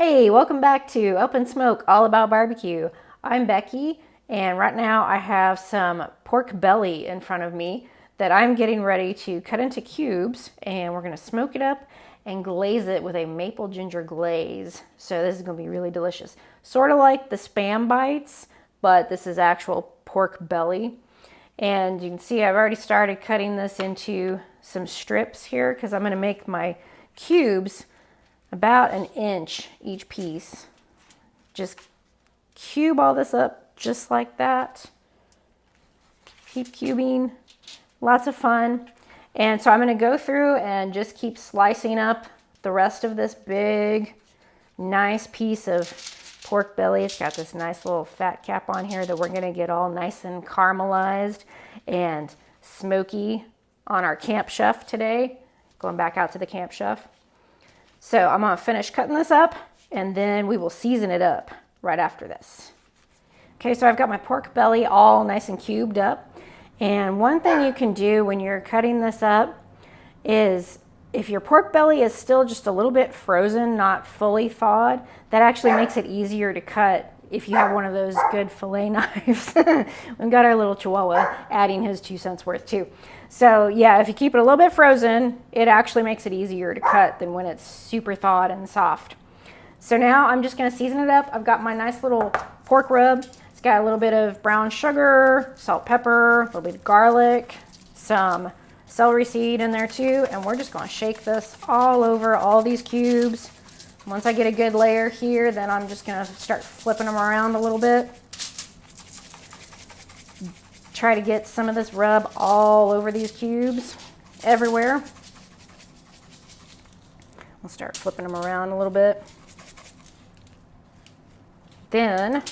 Hey, welcome back to Open Smoke, all about barbecue. I'm Becky, and right now I have some pork belly in front of me that I'm getting ready to cut into cubes, and we're gonna smoke it up and glaze it with a maple ginger glaze. So this is gonna be really delicious. Sort of like the Spam bites, but this is actual pork belly. And you can see I've already started cutting this into some strips here because I'm gonna make my cubes about an inch each piece. Just cube all this up just like that. Keep cubing, lots of fun. And so I'm going to go through and just keep slicing up the rest of this big, nice piece of pork belly. It's got this nice little fat cap on here that we're going to get all nice and caramelized and smoky on our Camp Chef today. Going back out to the Camp Chef. So I'm gonna finish cutting this up and then we will season it up right after this. Okay, so I've got my pork belly all nice and cubed up. And one thing you can do when you're cutting this up is if your pork belly is still just a little bit frozen, not fully thawed, that actually makes it easier to cut if you have one of those good fillet knives. We've got our little Chihuahua adding his 2 cents worth too. So yeah, if you keep it a little bit frozen, it actually makes it easier to cut than when it's super thawed and soft. So now I'm just gonna season it up. I've got my nice little pork rub. It's got a little bit of brown sugar, salt, pepper, a little bit of garlic, some celery seed in there too, and we're just gonna shake this all over all these cubes. Once I get a good layer here, then I'm just gonna start flipping them around a little bit. Try to get some of this rub all over these cubes, everywhere. I'll start flipping them around a little bit. Then,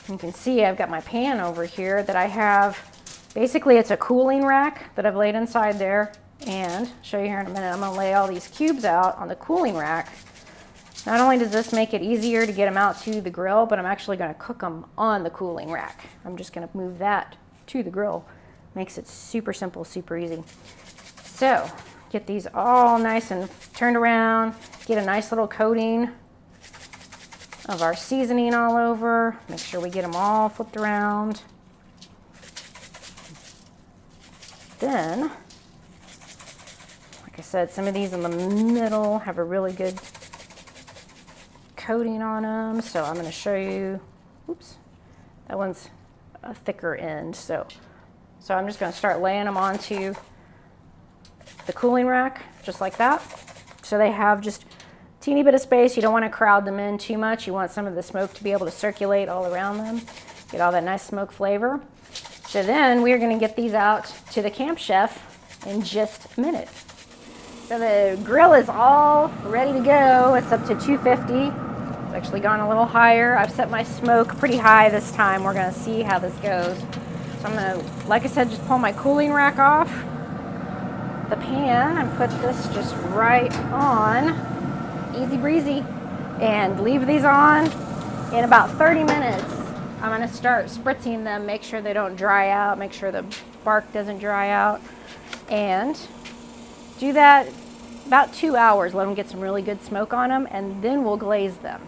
you can see I've got my pan over here that I have. Basically, it's a cooling rack that I've laid inside there. And I'll show you here in a minute, I'm gonna lay all these cubes out on the cooling rack. Not only does this make it easier to get them out to the grill, but I'm actually gonna cook them on the cooling rack. I'm just gonna move that to the grill. Makes it super simple, super easy. So, get these all nice and turned around, get a nice little coating of our seasoning all over. Make sure we get them all flipped around. Then, like I said, some of these in the middle have a really good coating on them. So I'm going to show you, oops, that one's a thicker end. So I'm just going to start laying them onto the cooling rack, just like that. So they have just a teeny bit of space. You don't want to crowd them in too much. You want some of the smoke to be able to circulate all around them, get all that nice smoke flavor. So then we're going to get these out to the Camp Chef in just a minute. So the grill is all ready to go. It's up to 250. It's actually gone a little higher. I've set my smoke pretty high this time. We're gonna see how this goes. So I'm gonna, like I said, just pull my cooling rack off the pan and put this just right on, easy breezy, and leave these on. In about 30 minutes, I'm gonna start spritzing them, make sure they don't dry out, make sure the bark doesn't dry out, and do that about 2 hours, let them get some really good smoke on them, and then we'll glaze them.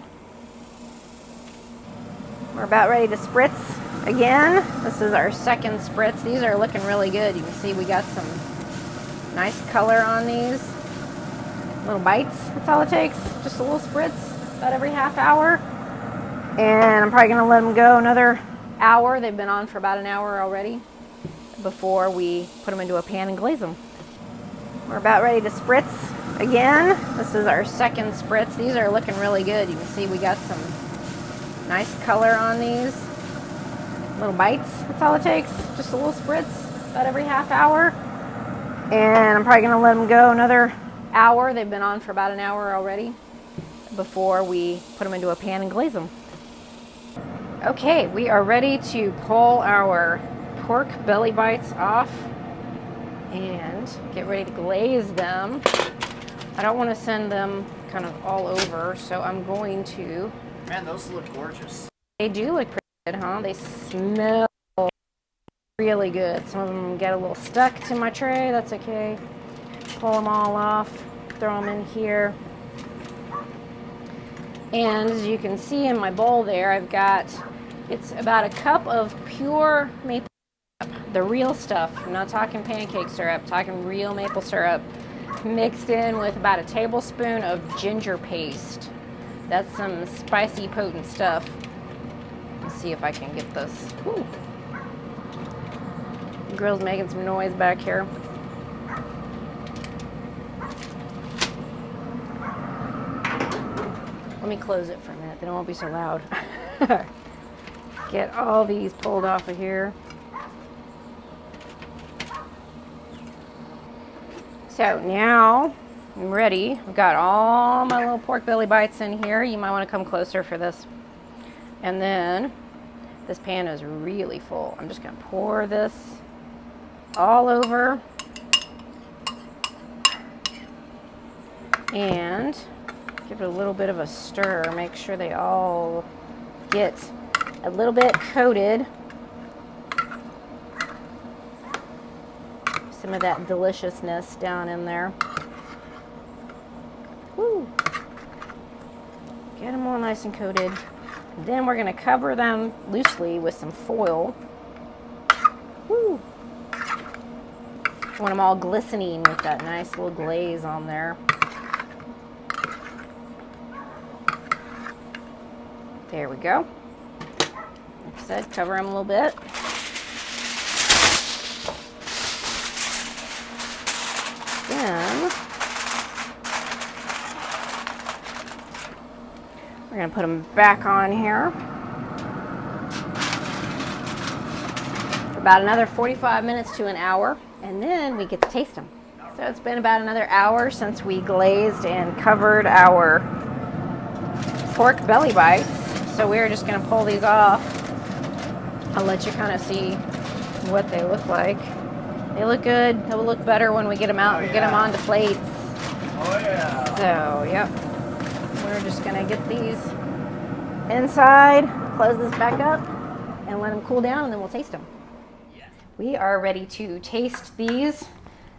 We're about ready to spritz again. This is our second spritz. These are looking really good. You can see we got some nice color on these. Little bites, that's all it takes. Just a little spritz about every half hour. And I'm probably gonna let them go another hour. They've been on for about an hour already before we put them into a pan and glaze them. We're about ready to spritz again. This is our second spritz. These are looking really good. You can see we got some nice color on these. Little bites, that's all it takes. Just a little spritz about every half hour. And I'm probably gonna let them go another hour. They've been on for about an hour already before we put them into a pan and glaze them. Okay, we are ready to pull our pork belly bites off and get ready to glaze them. I don't want to send them kind of all over, so I'm going to... Man, those look gorgeous. They do look pretty good, huh? They smell really good. Some of them get a little stuck to my tray. That's okay. Pull them all off, throw them in here. And as you can see in my bowl there, I've got, it's about a cup of pure maple syrup, the real stuff. I'm not talking pancake syrup, talking real maple syrup, mixed in with about a tablespoon of ginger paste. That's some spicy, potent stuff. Let's see if I can get this. Ooh. The grill's making some noise back here. Let me close it for a minute, then it won't be so loud. Get all these pulled off of here. So now I'm ready. I've got all my little pork belly bites in here. You might want to come closer for this. And then this pan is really full. I'm just going to pour this all over. And give it a little bit of a stir. Make sure they all get a little bit coated. Some of that deliciousness down in there. Woo. Get them all nice and coated. Then we're going to cover them loosely with some foil. Woo. Want them all glistening with that nice little glaze on there. There we go. Like I said, cover them a little bit. Then we're going to put them back on here for about another 45 minutes to an hour, and then we get to taste them. So it's been about another hour since we glazed and covered our pork belly bites. So we're just going to pull these off. I'll let you kind of see what they look like. They look good. They'll look better when we get them out and get them onto plates. Oh yeah. So, yep. We're just going to get these inside, close this back up, and let them cool down, and then we'll taste them. Yes. We are ready to taste these,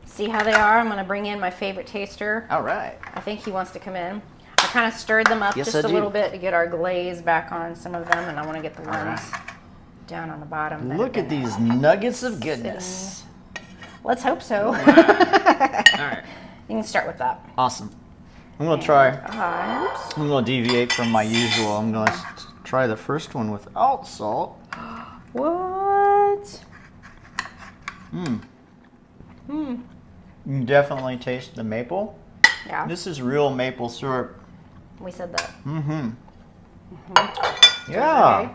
see how they are. I'm going to bring in my favorite taster. All right. I think he wants to come in. I kind of stirred them up just a little bit to get our glaze back on some of them, and I want to get the ones down on the bottom. Look at these nuggets of goodness. Let's hope so. All right. You can start with that. Awesome. I'm going to try. I'm going to deviate from my usual. I'm going to try the first one without salt. What? You can definitely taste the maple. Yeah. This is real maple syrup. We said that. Yeah. Okay.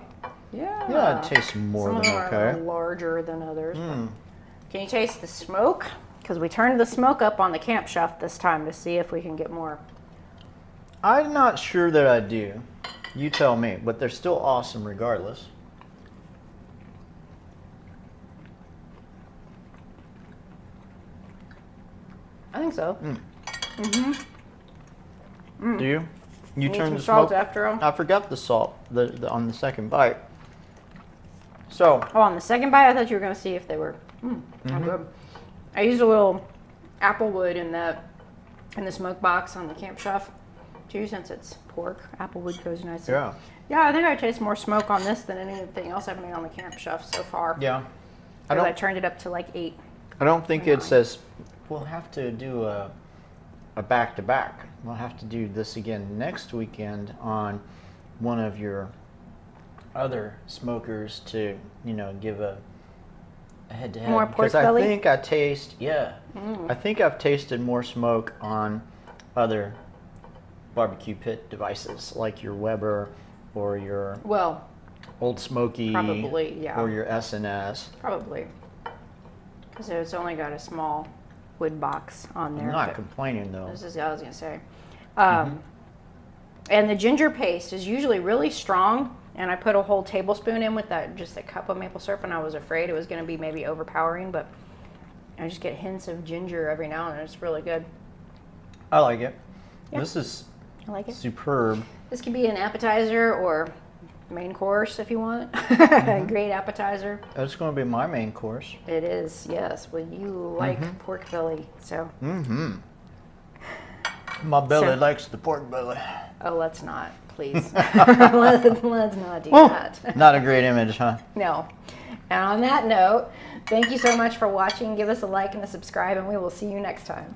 Yeah. Yeah, it tastes more Some of than them okay. are larger than others. Can you taste the smoke? Because we turned the smoke up on the Camp Chef this time to see if we can get more. I'm not sure that I do. You tell me, but they're still awesome regardless. I think so. Do you? You Need turned some the salt smoke. after them. I forgot the salt on the second bite. So. Oh, on the second bite, I thought you were going to see if they were. How good. I used a little applewood in the smoke box on the Camp Chef too, since it's pork. Applewood goes nicely. Yeah. Yeah, I think I taste more smoke on this than anything else I've made on the Camp Chef so far. Yeah. Because I turned it up to like 8. I don't think it says we'll have to do a back-to-back. We'll have to do this again next weekend on one of your other smokers to, give a head-to-head. More pork Because belly? I think I think I've tasted more smoke on other barbecue pit devices like your Weber or your Old Smoky, probably, yeah. or your S&S. Probably. Because it's only got a small wood box on there. I'm not complaining though. This is what I was going to say. And the ginger paste is usually really strong, and I put a whole tablespoon in with that, just a cup of maple syrup, and I was afraid it was going to be maybe overpowering, but I just get hints of ginger every now and then. It's really good. I like it. Yeah. This is I like it. superb. This could be an appetizer or main course if you want. Great appetizer. That's going to be my main course. It is, yes. Well, you like pork belly, so. My belly So- likes the pork belly. Oh, let's not, please. let's not do that. Not a great image, huh? No. And on that note, thank you so much for watching. Give us a like and a subscribe, and we will see you next time.